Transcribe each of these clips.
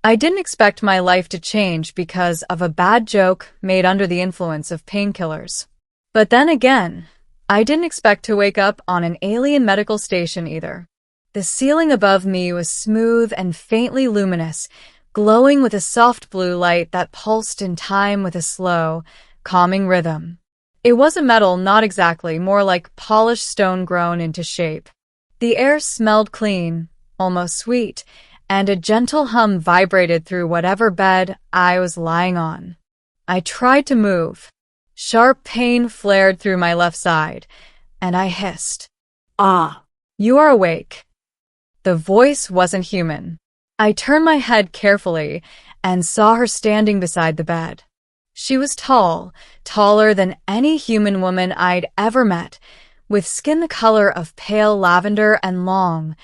I didn't expect my life to change because of a bad joke made under the influence of painkillers. But then again, I didn't expect to wake up on an alien medical station either. The ceiling above me was smooth and faintly luminous, glowing with a soft blue light that pulsed in time with a slow, calming rhythm. It wasn't metal, not exactly, more like polished stone grown into shape. The air smelled clean, almost sweet, and a gentle hum vibrated through whatever bed I was lying on. I tried to move. Sharp pain flared through my left side, and I hissed, "Ah, you are awake." The voice wasn't human. I turned my head carefully and saw her standing beside the bed. She was tall, taller than any human woman I'd ever met, with skin the color of pale lavender and long,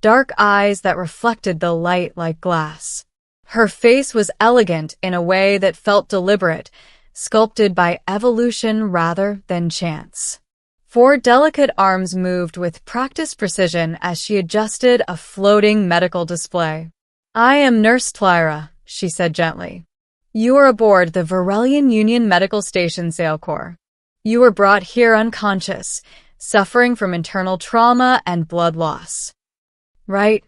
dark eyes that reflected the light like glass. Her face was elegant in a way that felt deliberate, sculpted by evolution rather than chance. 4 delicate arms moved with practiced precision as she adjusted a floating medical display. "I am Nurse Clara," she said gently. "You are aboard the Varelian Union Medical Station Sail Corps. You were brought here unconscious, suffering from internal trauma and blood loss." "Right,"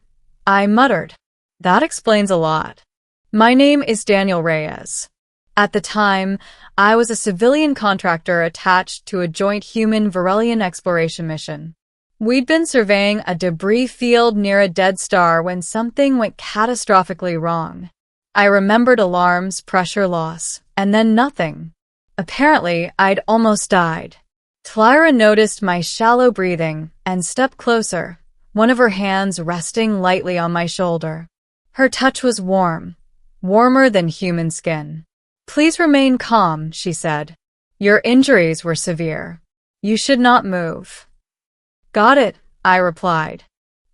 I muttered. "That explains a lot. My name is Daniel Reyes. At the time, I was a civilian contractor attached to a joint human Varelian exploration mission. We'd been surveying a debris field near a dead star when something went catastrophically wrong. I remembered alarms, pressure loss, and then nothing. Apparently, I'd almost died." Clara noticed my shallow breathing and stepped closer, one of her hands resting lightly on my shoulder. Her touch was warm, warmer than human skin. "Please remain calm," she said. "Your injuries were severe. You should not move." "Got it," I replied.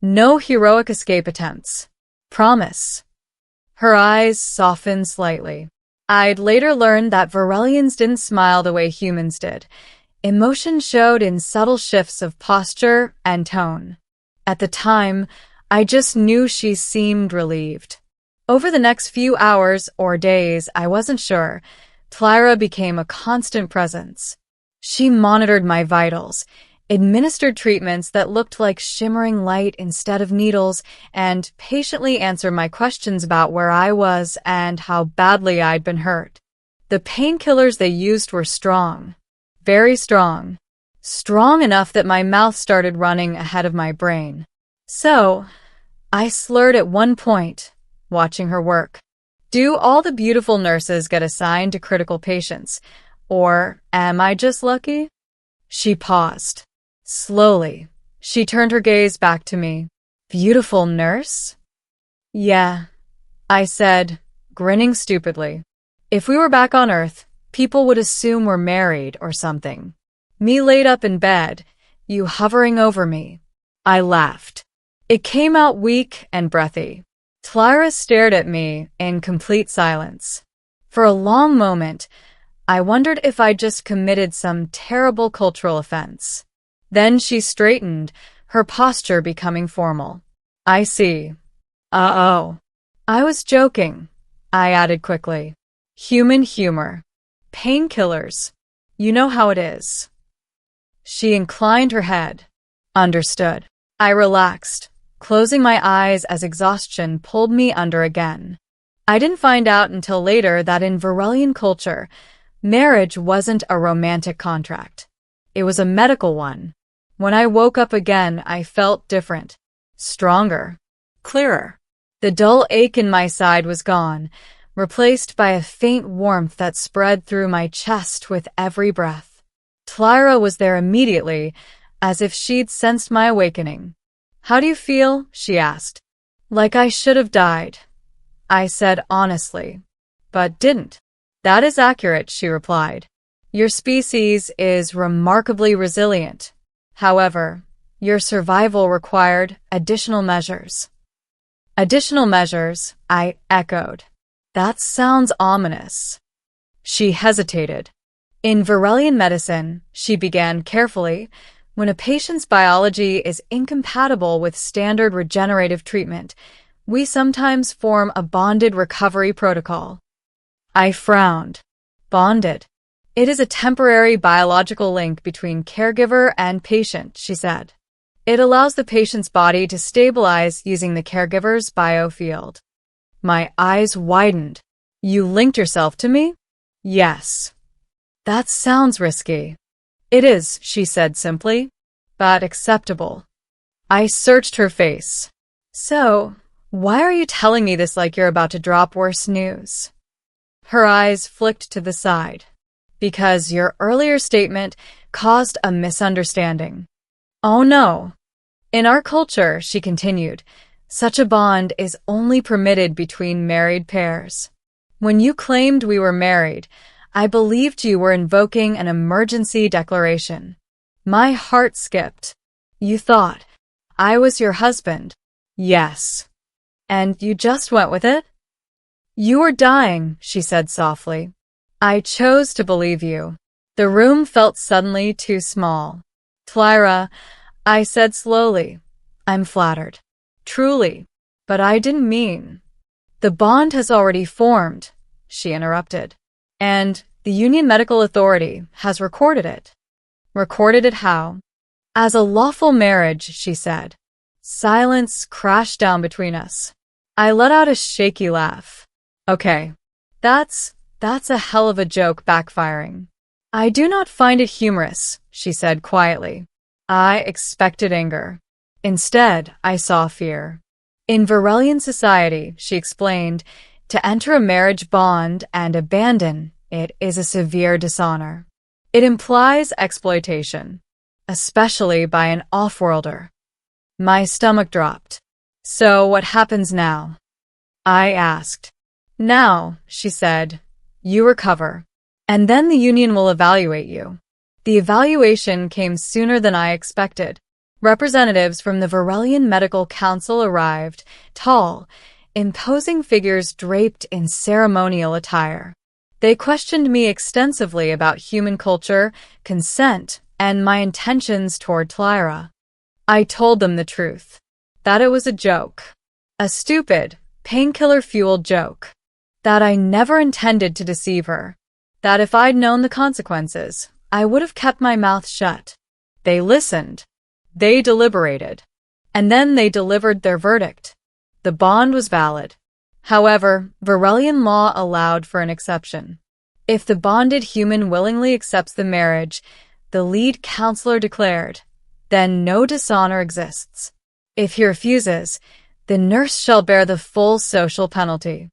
"No heroic escape attempts. Promise." Her eyes softened slightly. I'd later learned that Varelians didn't smile the way humans did. Emotion showed in subtle shifts of posture and tone. At the time, I just knew she seemed relieved. Over the next few hours or days, I wasn't sure, Clara became a constant presence. She monitored my vitals, administered treatments that looked like shimmering light instead of needles, and patiently answered my questions about where I was and how badly I'd been hurt. The painkillers they used were strong, very strong, strong enough that my mouth started running ahead of my brain. "So," I slurred at one point, watching her work, "do all the beautiful nurses get assigned to critical patients, or am I just lucky?" She paused. Slowly, she turned her gaze back to me. "Beautiful nurse?" "Yeah," I said, grinning stupidly. "If we were back on Earth, people would assume we're married or something. Me laid up in bed, you hovering over me." I laughed. It came out weak and breathy. Clara stared at me in complete silence. For a long moment, I wondered if I'd just committed some terrible cultural offense. Then she straightened, her posture becoming formal. "I see. Uh-oh." "I was joking," I added quickly. "Human humor. Painkillers. You know how it is." She inclined her head. "Understood." I relaxed, closing my eyes as exhaustion pulled me under again. I didn't find out until later that in Varelian culture, marriage wasn't a romantic contract. It was a medical one. When I woke up again, I felt different, stronger, clearer. The dull ache in my side was gone, replaced by a faint warmth that spread through my chest with every breath. Clara was there immediately, as if she'd sensed my awakening. "How do you feel?" she asked. "Like I should have died," I said honestly, "but didn't." "That is accurate," she replied. "Your species is remarkably resilient. However, your survival required additional measures." "Additional measures," I echoed. "That sounds ominous." She hesitated. "In Varelian medicine," she began carefully, "when a patient's biology is incompatible with standard regenerative treatment, We sometimes form a bonded recovery protocol. I frowned. Bonded. It is a temporary biological link between caregiver and patient, she said. It allows the patient's body to stabilize using the caregiver's biofield. My eyes widened. You linked yourself to me? Yes. That sounds risky. It is, she said simply, but acceptable. I searched her face. So, why are you telling me this like you're about to drop worse news? Her eyes flicked to the side. Because your earlier statement caused a misunderstanding. Oh no. In our culture, she continued, such a bond is only permitted between married pairs. When you claimed we were married, I believed you were invoking an emergency declaration. My heart skipped. You thought I was your husband. Yes. And you just went with it? You were dying, she said softly. I chose to believe you. The room felt suddenly too small. Clara, I said slowly, I'm flattered. Truly. But I didn't mean. The bond has already formed, she interrupted. And the Union Medical Authority has recorded it. Recorded it how? As a lawful marriage, she said. Silence crashed down between us. I let out a shaky laugh. Okay. That's a hell of a joke backfiring. I do not find it humorous, she said quietly. I expected anger. Instead, I saw fear. In Varelian society, she explained, to enter a marriage bond and abandon it is a severe dishonor. It implies exploitation, especially by an off-worlder. My stomach dropped. So what happens now? I asked. Now, she said, you recover. And then the union will evaluate you. The evaluation came sooner than I expected. Representatives from the Varelian Medical Council arrived, tall, imposing figures draped in ceremonial attire. They questioned me extensively about human culture, consent, and my intentions toward Clara. I told them the truth. That it was a joke. A stupid, painkiller-fueled joke. That I never intended to deceive her. That if I'd known the consequences, I would have kept my mouth shut. They listened. They deliberated. And then they delivered their verdict. The bond was valid. However, Varelian law allowed for an exception. If the bonded human willingly accepts the marriage, the lead counselor declared, then no dishonor exists. If he refuses, the nurse shall bear the full social penalty.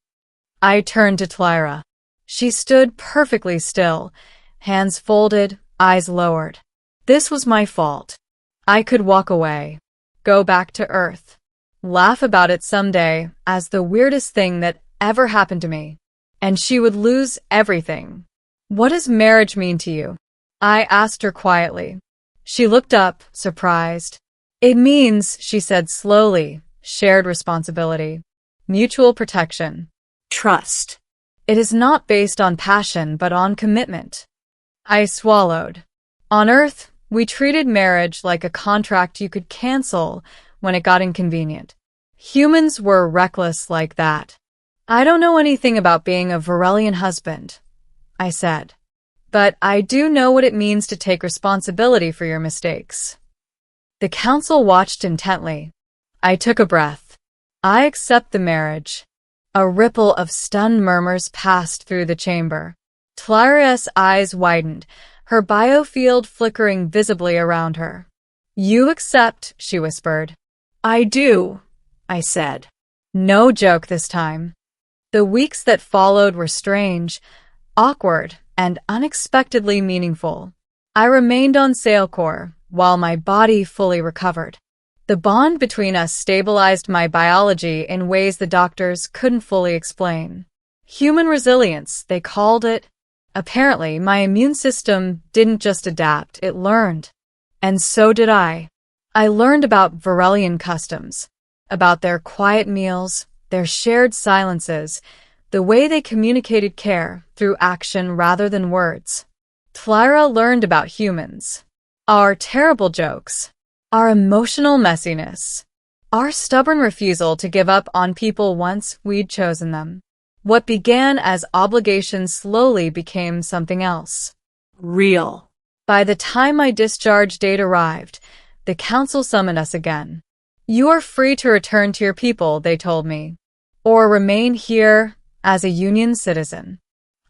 I turned to Clara. She stood perfectly still, hands folded, eyes lowered. This was my fault. I could walk away, go back to Earth, laugh about it someday as the weirdest thing that ever happened to me, and she would lose everything. What does marriage mean to you? I asked her quietly. She looked up, surprised. It means, she said slowly, shared responsibility, mutual protection, trust. It is not based on passion but on commitment. I swallowed. On Earth, we treated marriage like a contract you could cancel when it got inconvenient. Humans were reckless like that. I don't know anything about being a Varelian husband, I said. But I do know what it means to take responsibility for your mistakes. The council watched intently. I took a breath. I accept the marriage. A ripple of stunned murmurs passed through the chamber. Clara's eyes widened, her biofield flickering visibly around her. You accept, she whispered. I do, I said. No joke this time. The weeks that followed were strange, awkward, and unexpectedly meaningful. I remained on Sailcore while my body fully recovered. The bond between us stabilized my biology in ways the doctors couldn't fully explain. Human resilience, they called it. Apparently, my immune system didn't just adapt, it learned. And so did I. I learned about Varelian customs, about their quiet meals, their shared silences, the way they communicated care through action rather than words. Clara learned about humans. Our terrible jokes. Our emotional messiness. Our stubborn refusal to give up on people once we'd chosen them. What began as obligation slowly became something else. Real. By the time my discharge date arrived, the council summoned us again. You are free to return to your people, they told me, or remain here as a Union citizen.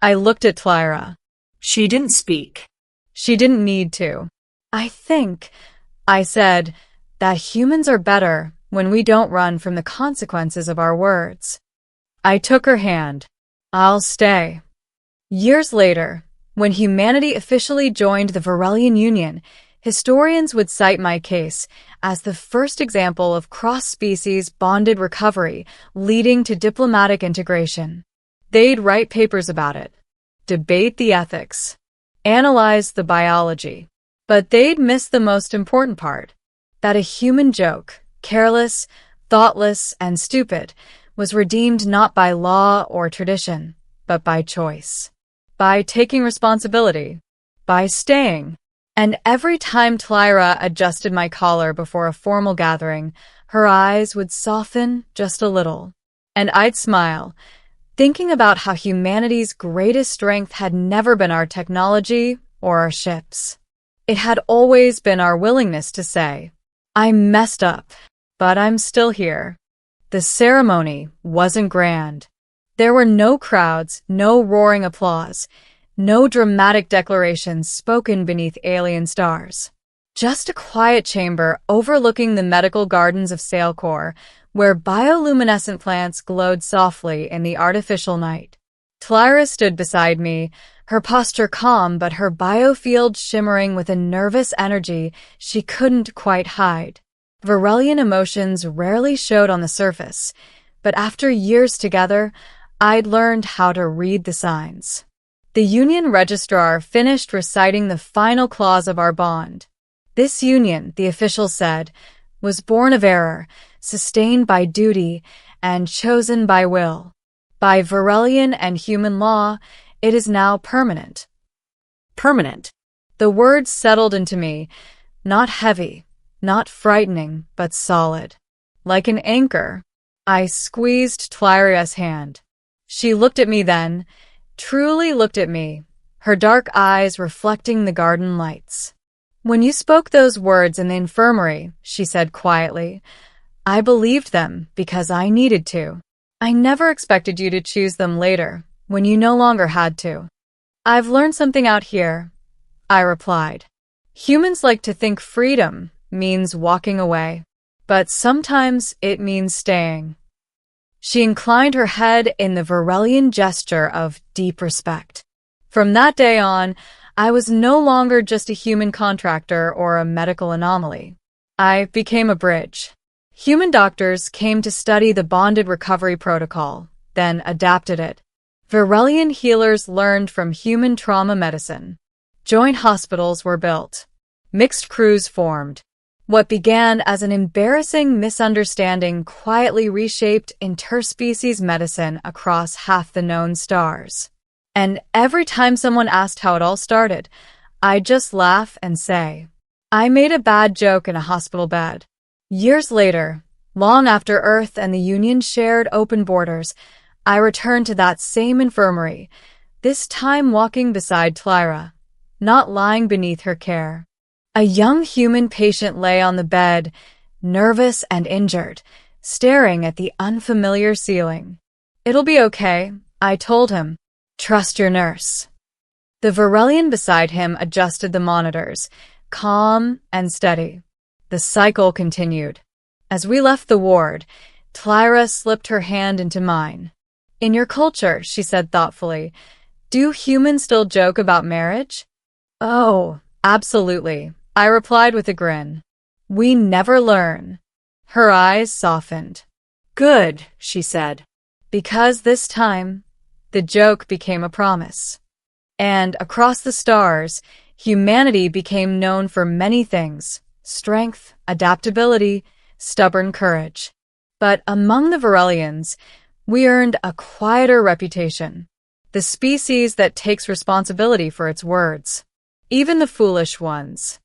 I looked at Clara. She didn't speak. She didn't need to. I think, I said, that humans are better when we don't run from the consequences of our words. I took her hand. I'll stay. Years later, when humanity officially joined the Varelian Union, historians would cite my case as the first example of cross-species bonded recovery leading to diplomatic integration. They'd write papers about it, debate the ethics, analyze the biology, but they'd miss the most important part, that a human joke, careless, thoughtless, and stupid, was redeemed not by law or tradition, but by choice, by taking responsibility, by staying. And every time Clara adjusted my collar before a formal gathering, her eyes would soften just a little, and I'd smile, thinking about how humanity's greatest strength had never been our technology or our ships. It had always been our willingness to say, I messed up, but I'm still here. The ceremony wasn't grand. There were no crowds, no roaring applause, no dramatic declarations spoken beneath alien stars. Just a quiet chamber overlooking the medical gardens of Sailcore, where bioluminescent plants glowed softly in the artificial night. Clara stood beside me, her posture calm but her biofield shimmering with a nervous energy she couldn't quite hide. Varelian emotions rarely showed on the surface, but after years together, I'd learned how to read the signs. The union registrar finished reciting the final clause of our bond. This union, the official said, was born of error, sustained by duty, and chosen by will. By Varelian and human law, it is now permanent. Permanent. The words settled into me, not heavy, not frightening, but solid. Like an anchor, I squeezed Claria's hand. She looked at me then, truly looked at me, her dark eyes reflecting the garden lights. When you spoke those words in the infirmary, she said quietly, I believed them because I needed to. I never expected you to choose them later, when you no longer had to. I've learned something out here, I replied. Humans like to think freedom means walking away, but sometimes it means staying. She inclined her head in the Varelian gesture of deep respect. From that day on, I was no longer just a human contractor or a medical anomaly. I became a bridge. Human doctors came to study the bonded recovery protocol, then adapted it. Varelian healers learned from human trauma medicine. Joint hospitals were built. Mixed crews formed. What began as an embarrassing misunderstanding quietly reshaped interspecies medicine across half the known stars. And every time someone asked how it all started, I'd just laugh and say, I made a bad joke in a hospital bed. Years later, long after Earth and the Union shared open borders, I returned to that same infirmary, this time walking beside Clara, not lying beneath her care. A young human patient lay on the bed, nervous and injured, staring at the unfamiliar ceiling. It'll be okay, I told him. Trust your nurse. The Varelian beside him adjusted the monitors, calm and steady. The cycle continued. As we left the ward, Clara slipped her hand into mine. In your culture, she said thoughtfully, do humans still joke about marriage? Oh, absolutely, I replied with a grin. We never learn. Her eyes softened. Good, she said. Because this time, the joke became a promise. And across the stars, humanity became known for many things: strength, adaptability, stubborn courage. But among the Varelians, we earned a quieter reputation. The species that takes responsibility for its words. Even the foolish ones.